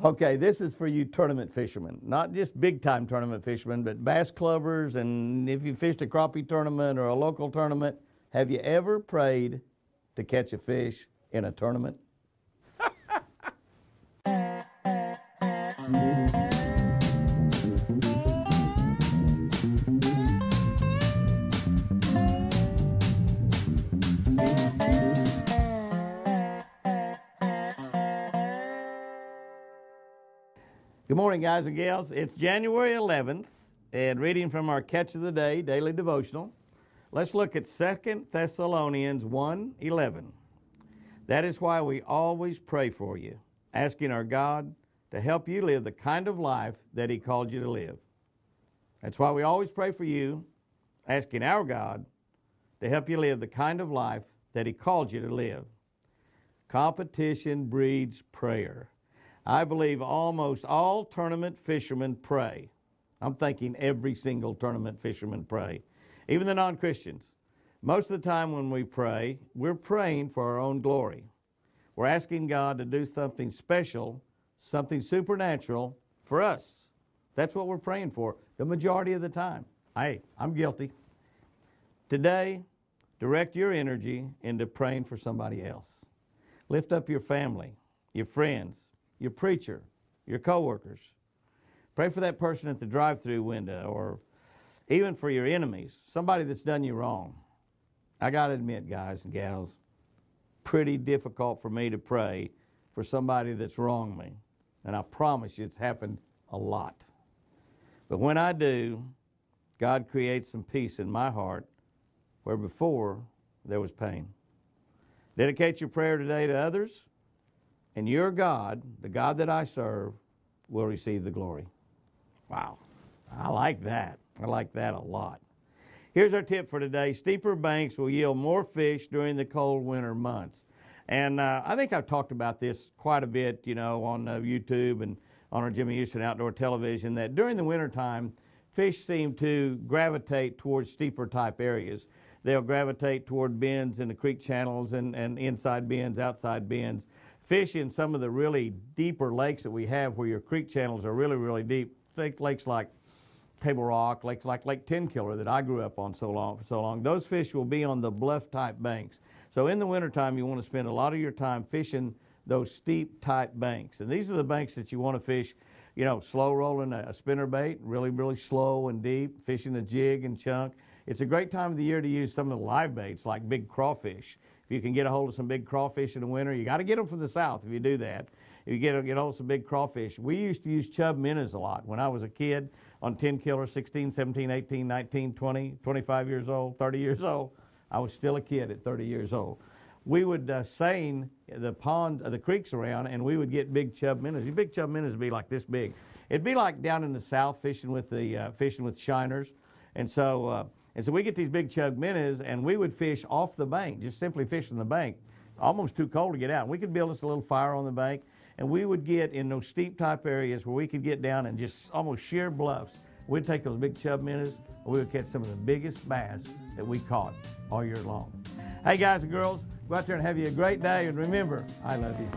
Okay, this is for you tournament fishermen, not just big-time tournament fishermen, but bass clubbers, and if you fished a crappie tournament or a local tournament, have you ever prayed to catch a fish in a tournament? Good morning, guys and gals. It's January 11th, and reading from our Catch of the Day daily devotional, let's look at 2 Thessalonians 1:11. That is why we always pray for you, asking our God to help you live the kind of life that He called you to live. That's why we always pray for you, asking our God to help you live the kind of life that He called you to live. Competition breeds prayer. I believe almost all tournament fishermen pray. I'm thinking every single tournament fisherman pray, even the non-Christians. Most of the time when we pray, we're praying for our own glory. We're asking God to do something special, something supernatural for us. That's what we're praying for the majority of the time. Hey, I'm guilty. Today, direct your energy into praying for somebody else. Lift up your family, your friends, your preacher, your coworkers. Pray for that person at the drive-through window, or even for your enemies, somebody that's done you wrong. I got to admit, guys and gals, pretty difficult for me to pray for somebody that's wronged me. And I promise you it's happened a lot. But when I do, God creates some peace in my heart where before there was pain. Dedicate your prayer today to others, and your God, the God that I serve, will receive the glory. Wow, I like that. I like that a lot. Here's our tip for today. Steeper banks will yield more fish during the cold winter months. And I think I've talked about this quite a bit, you know, on YouTube and on our Jimmy Houston Outdoor Television, that during the wintertime, fish seem to gravitate towards steeper type areas. They'll gravitate toward bends in the creek channels and inside bends, outside bends. Fish in some of the really deeper lakes that we have where your creek channels are really, really deep. Think lakes like Table Rock, lakes like Lake Tenkiller that I grew up on for so long. Those fish will be on the bluff type banks. So in the wintertime, you want to spend a lot of your time fishing those steep type banks. And these are the banks that you want to fish, you know, slow rolling a spinner bait, really, really slow and deep, fishing a jig and chunk. It's a great time of the year to use some of the live baits like big crawfish. If you can get a hold of some big crawfish in the winter, you got to get them from the south if you do that. If you get hold of some big crawfish. We used to use chub minnows a lot when I was a kid on 10 killer, 16, 17, 18, 19, 20, 25 years old, 30 years old. I was still a kid at 30 years old. We would seine the pond, the creeks around, and we would get big chub minnows. These big chub minnows would be like this big. It'd be like down in the south fishing with shiners, and so we get these big chub minnows, and we would fish off the bank, just simply fish from the bank, almost too cold to get out. We could build us a little fire on the bank, and we would get in those steep type areas where we could get down and just almost sheer bluffs. We'd take those big chub minnows, and we would catch some of the biggest bass that we caught all year long. Hey, guys and girls, go out there and have you a great day, and remember, I love you.